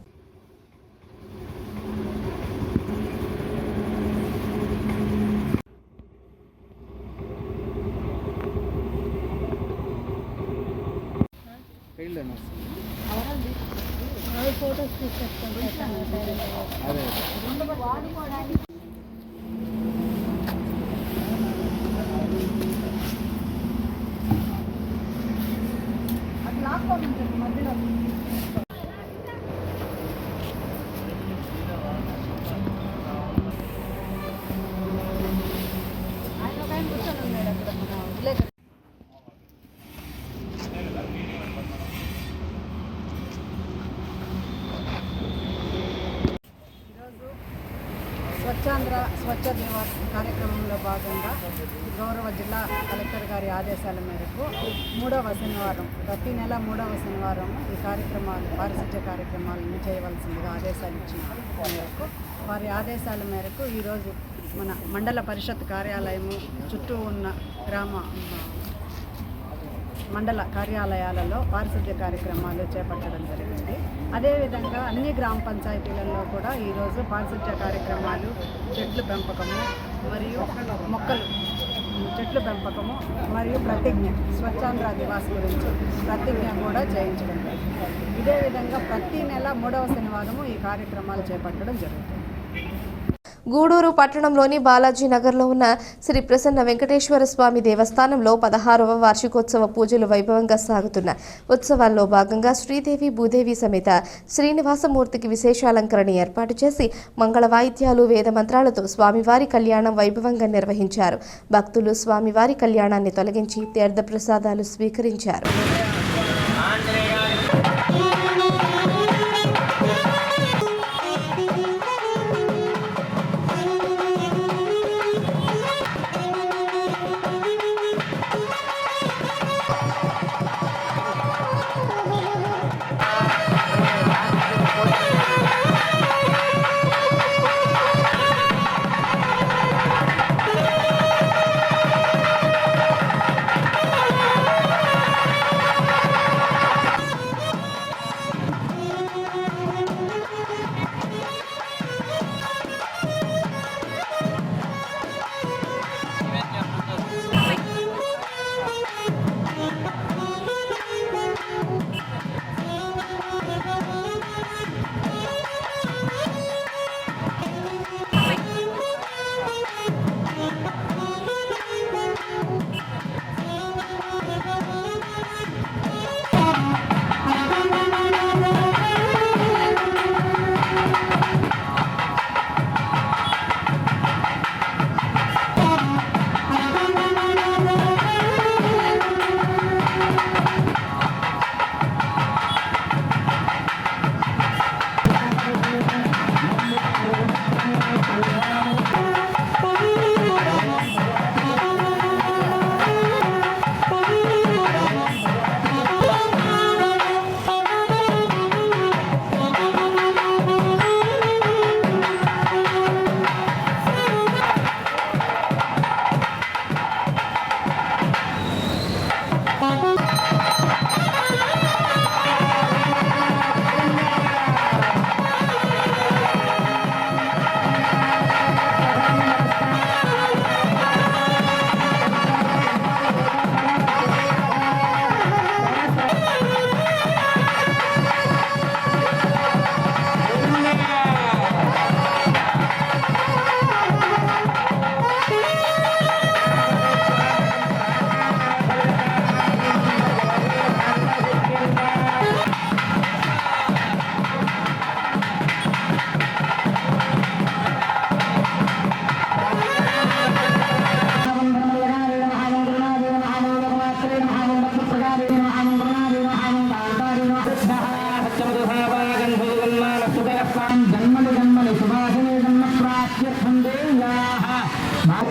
స్వచ్ఛాంధ్ర స్వచ్ఛ దివాస్ కార్యక్రమంలో భాగంగా గౌరవ జిల్లా కలెక్టర్ గారి ఆదేశాల మేరకు 3వ శనివారం, ప్రతి నెల 3వ శనివారం ఈ కార్యక్రమాలు, పారిశుధ్య కార్యక్రమాలను చేయవలసిందిగా ఆదేశాలు ఇచ్చిన మేరకు వారి ఆదేశాల మేరకు ఈరోజు మన మండల పరిషత్ కార్యాలయము చుట్టూ ఉన్న గ్రామ మండల కార్యాలయాలలో పారిశుద్ధ్య కార్యక్రమాలు చేపట్టడం జరిగింది. అదేవిధంగా అన్ని గ్రామ పంచాయతీలలో కూడా ఈరోజు పారిశుద్ధ్య కార్యక్రమాలు, చెట్లు పెంపకము మరియు చెట్లు పెంపకము మరియు ప్రతిజ్ఞ, స్వచ్ఛాంధ్ర దివాస్ గురించి ప్రతిజ్ఞ కూడా చేయించడం జరిగింది. ఇదే విధంగా ప్రతి నెల 3వ శనివారము ఈ కార్యక్రమాలు చేపట్టడం జరుగుతుంది. గూడూరు పట్టణంలోని బాలాజీ నగర్లో ఉన్న శ్రీ ప్రసన్న వెంకటేశ్వర స్వామి దేవస్థానంలో 16వ వార్షికోత్సవ పూజలు వైభవంగా సాగుతున్న ఉత్సవాల్లో భాగంగా శ్రీదేవి భూదేవి సమేత శ్రీనివాసమూర్తికి విశేష అలంకరణ ఏర్పాటు చేసి మంగళ వాయిద్యాలు, వేద మంత్రాలతో స్వామివారి కళ్యాణం వైభవంగా నిర్వహించారు. భక్తులు స్వామివారి కళ్యాణాన్ని తొలగించి తీర్థప్రసాదాలు స్వీకరించారు.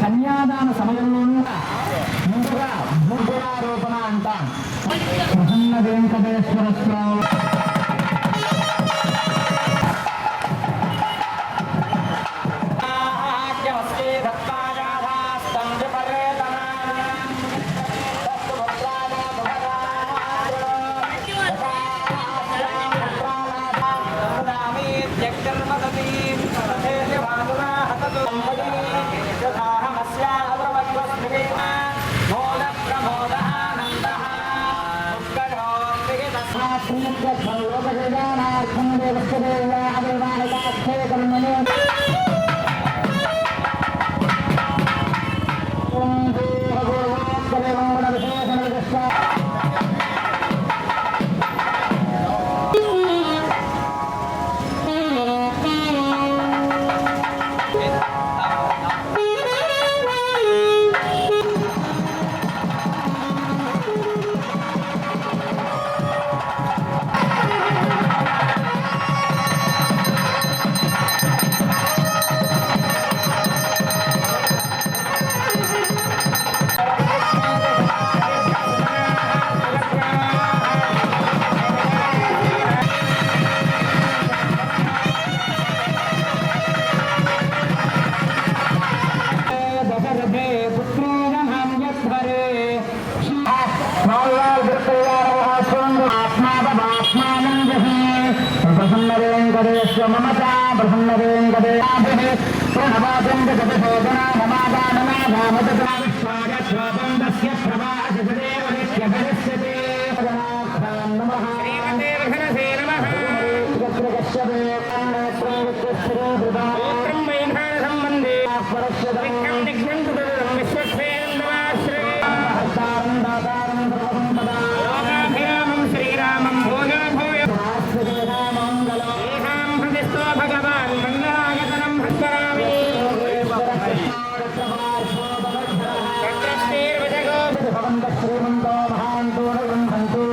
కన్యాదాన సమయంలో ముందుగా భూగుణారోపణ అంటాం. ప్రసన్న వెంకటేశ్వర స్వామి प्रसन्न वेंकटेश्वर ममता प्रसन्न वेंकटेशाभिः प्रणवादं जगदशोधना नमादाननागामतता विश्वागस्वाबन्धस्य प्रभाजदेव नित्यभविष्यते नमः श्रीमते रघुनसे नमः गच्छवे ोत्रं वैधान सम्बन्धे परश्वदं निघ्नन्तु तदं विश्वस्वेन्द्रवाश्रयं श्रीरामं भूयो भूयो येषां हृदिस्थो भगवान् मन्दागतनं भस्मरामि श्रीमन्तो महान्तो हन्तु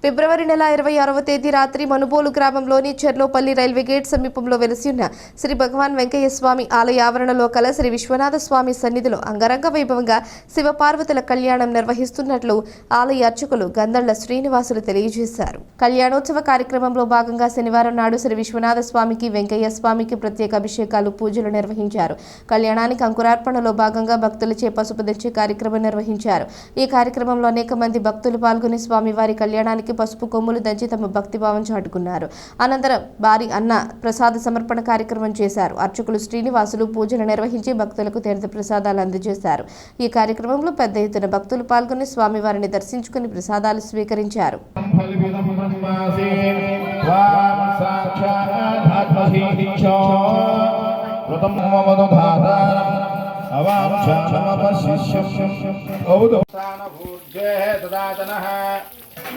ఫిబ్రవరి నెల 26వ తేదీ రాత్రి మనుబోలు గ్రామంలోని చెర్లోపల్లి రైల్వే గేట్ సమీపంలో వెలిసి ఉన్న శ్రీ భగవాన్ వెంకయ్య స్వామి ఆలయ ఆవరణలో కల శ్రీ విశ్వనాథ స్వామి సన్నిధిలో అంగరంగ వైభవంగా శివపార్వతుల కళ్యాణం నిర్వహిస్తున్నట్లు ఆలయ అర్చకులు గంధళ్ల శ్రీనివాసులు తెలియజేశారు. కళ్యాణోత్సవ కార్యక్రమంలో భాగంగా శనివారం నాడు శ్రీ విశ్వనాథ స్వామికి వెంకయ్య స్వామికి ప్రత్యేక అభిషేకాలు పూజలు నిర్వహించారు. కళ్యాణానికి అంకురార్పణలో భాగంగా భక్తులచే పసుపు తెచ్చే కార్యక్రమం నిర్వహించారు. ఈ కార్యక్రమంలో అనేక మంది భక్తులు పాల్గొని స్వామివారి కళ్యాణానికి పసుపు కొమ్ములు దంచి తమ భక్తిభావం చాటుకున్నారు. అనంతరం భారీ అన్న ప్రసాద సమర్పణ కార్యక్రమం చేశారు. అర్చకులు శ్రీనివాసులు పూజలు నిర్వహించి భక్తులకు తీర్థ ప్రసాదాలు అందజేశారు. ఈ కార్యక్రమంలో పెద్ద ఎత్తున భక్తులు పాల్గొని స్వామివారిని దర్శించుకుని ప్రసాదాలు స్వీకరించారు.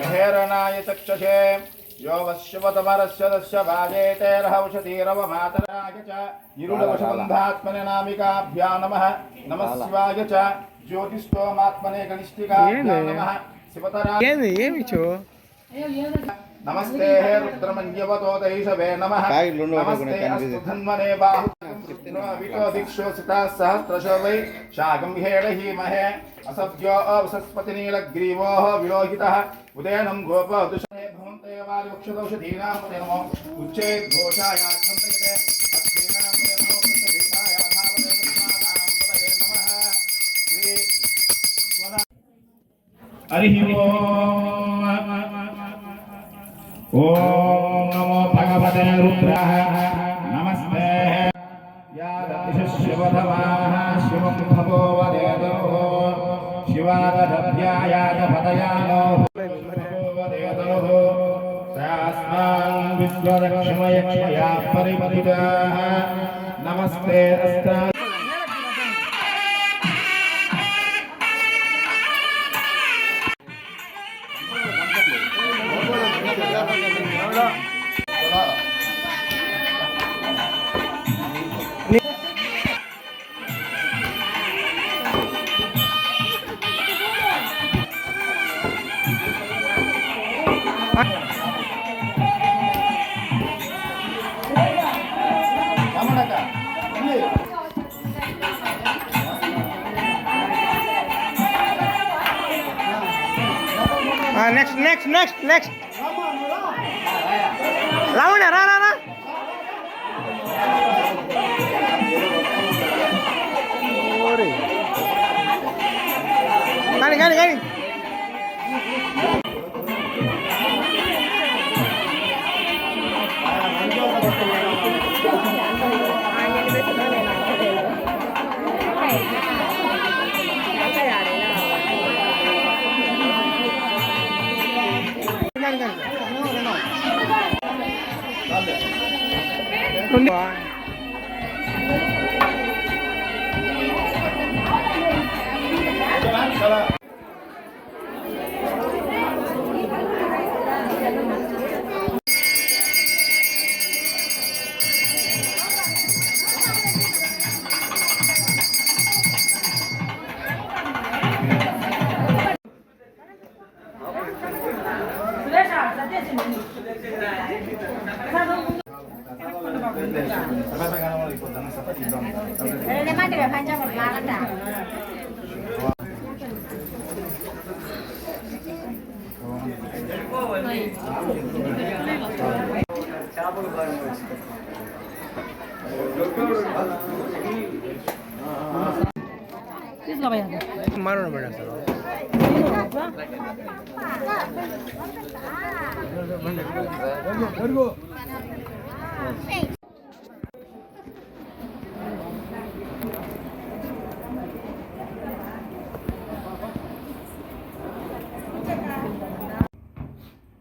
मेहरणाय चक्षुषे यो वश्यवतमरस्य दस्य वाजेतेर्हौषधीरवमातराय च निरुडवशबन्धात्मने नामिकाभ्यां नमः नमः शिवाय च ज्योतिष्टोमात्मने गणिष्ठिकाभ्यां नमः शिवतराय नमस्ते हे रुद्रमन्यवतो दैशवे नमः नमस्ते अस्तुधन्वने बाहुवितो दिक्षोसिताः सहस्रशो वै शाकं हेडहीमहे असभ्यो अवसस्पतिनीलग्रीवोः विलोहितः उदयनं गोपदुषे भवन्ते वालिवक्षदौषधीनां नमो उच्चैर्घोषाय खण्डयते अक्षीणां नमो कृष्णदेशाय धावने कृष्णानां पदये नमः श्री हरिः ओम नमो भगवते रुद्राय नमस्ते यादशिवधवाः शिवं भवो वदेदो शिवादभ्यायादपदयानो वदेदो तास्मान् विश्वदक्षमयक्षया परिपतिताः नमस्ते अस्ता next Lavanya ra gani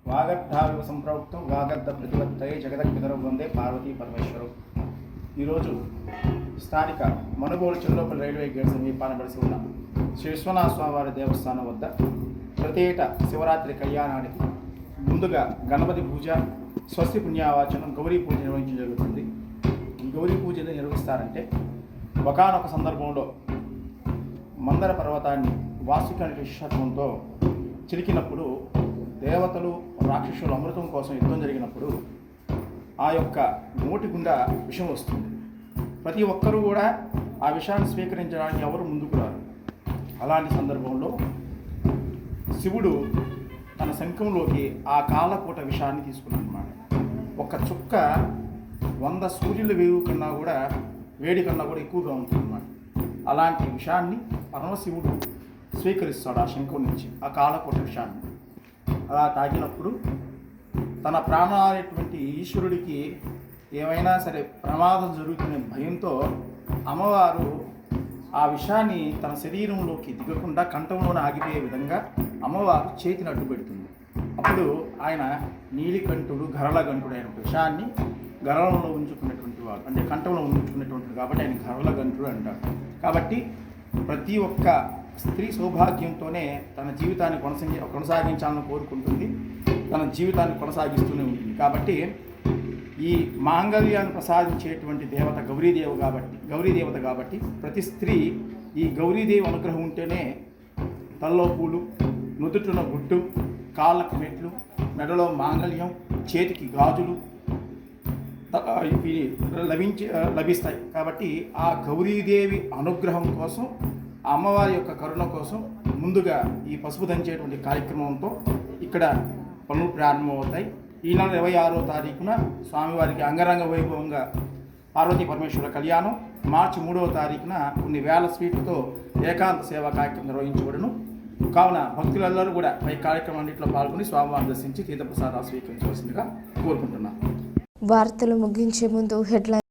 వాగర్ధావివ సంప్రోక్తం వాగర్ధ ప్రతిపత్తయే జగదగ్నిధరో వందే పార్వతీ పరమేశ్వరం. ఈరోజు స్థానిక మనుగోడు చెల్లోపల్లి రైల్వే గేట్ సమీపాన బడిసి ఉన్న శ్రీ విశ్వనాథ స్వామివారి దేవస్థానం వద్ద ప్రతి ఏటా శివరాత్రి కళ్యాణానికి ముందుగా గణపతి పూజ, స్వస్తి పుణ్యావాచనం, గౌరీ పూజ నిర్వహించడం జరుగుతుంది. ఈ గౌరీ పూజ నిర్వహిస్తారంటే ఒకానొక సందర్భంలో మందర పర్వతాన్ని వాసుకి విశ్వత్వంతో చిలికినప్పుడు దేవతలు రాక్షసులు అమృతం కోసం యుద్ధం జరిగినప్పుడు ఆ యొక్క నోటి గుండా విషం వస్తుంది. ప్రతి ఒక్కరూ కూడా ఆ విషయాన్ని స్వీకరించడానికి ఎవరు ముందుకు రారు. అలాంటి సందర్భంలో శివుడు తన శంఖంలోకి ఆ కాలకూట విషాన్ని తీసుకున్నాడు అన్నమాట. ఒక చుక్క 100 సూర్యుల వేవు కన్నా కూడా వేడి కన్నా కూడా ఎక్కువగా ఉంటుంది అన్నమాట. అలాంటి విషాన్ని పరమశివుడు స్వీకరిస్తాడు ఆ శంఖం నుంచి, ఆ కాలకూట విషాన్ని. అలా తాగినప్పుడు తన ప్రాణాలైనటువంటి ఈశ్వరుడికి ఏమైనా సరే ప్రమాదం జరుగుతున్న భయంతో అమ్మవారు ఆ విషాన్ని తన శరీరంలోకి దిగకుండా కంఠంలోనే ఆగిపోయే విధంగా అమ్మవారు చేతిని అడ్డు పెడుతుంది. అప్పుడు ఆయన నీలికంఠుడు, గరళగంఠుడు అయిన విషాన్ని గరళంలో ఉంచుకున్నటువంటి వాడు, అంటే కంఠంలో ఉంచుకున్నటువంటి కాబట్టి ఆయన గరళగంఠుడు అంటారు. కాబట్టి ప్రతి ఒక్క స్త్రీ సౌభాగ్యంతోనే తన జీవితాన్ని కొనసాగించాలని కోరుకుంటుంది, తన జీవితాన్ని కొనసాగిస్తూనే ఉంటుంది. కాబట్టి ఈ మాంగళ్యాన్ని ప్రసాదించేటువంటి దేవత గౌరీదేవత కాబట్టి ప్రతి స్త్రీ ఈ గౌరీదేవి అనుగ్రహం ఉంటేనే తలలో పూలు, నుదుటిన గుట్టు, కాళ్ళకు మెట్లు, మెడలో మాంగళ్యం, చేతికి గాజులు లభిస్తాయి. కాబట్టి ఆ గౌరీదేవి అనుగ్రహం కోసం, ఆ అమ్మవారి యొక్క కరుణ కోసం ముందుగా ఈ పసుపు దంచేటువంటి కార్యక్రమంతో ఇక్కడ పనులు ప్రారంభమవుతాయి. ఈ నెల 26వ తారీఖున స్వామివారికి అంగరంగ వైభవంగా పార్వతీ పరమేశ్వర కళ్యాణం, మార్చి 3వ తారీఖున కొన్ని వేల స్వీట్లతో ఏకాంత సేవా కార్యక్రమం నిర్వహించబడును. కావున భక్తులందరూ కూడా ఈ కార్యక్రమాన్నింటిలో పాల్గొని స్వామివారిని దర్శించి తీర్థప్రసాదాలు స్వీకరించవలసిందిగా కోరుకుంటున్నాను. వార్తలు ముగించే ముందు హెడ్లైన్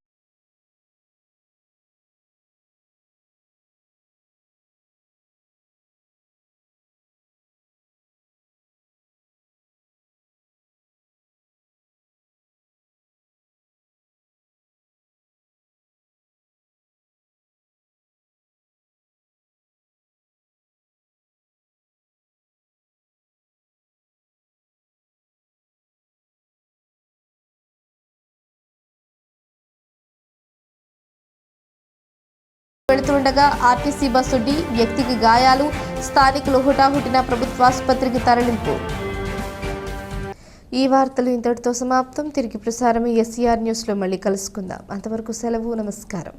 వెళుతుండగా ఆర్టీసీ బస్సు ఢీ, వ్యక్తికి గాయాలు, స్థానికులు హుటాహుటిన ప్రభుత్వాసుపత్రికి తరలింపు. ఈ వార్తలు ఇంతటితో సమాప్తం. తిరిగి ప్రసారం SCR న్యూస్లో మళ్ళీ కలుసుకుందాం. అంతవరకు సెలవు. నమస్కారం.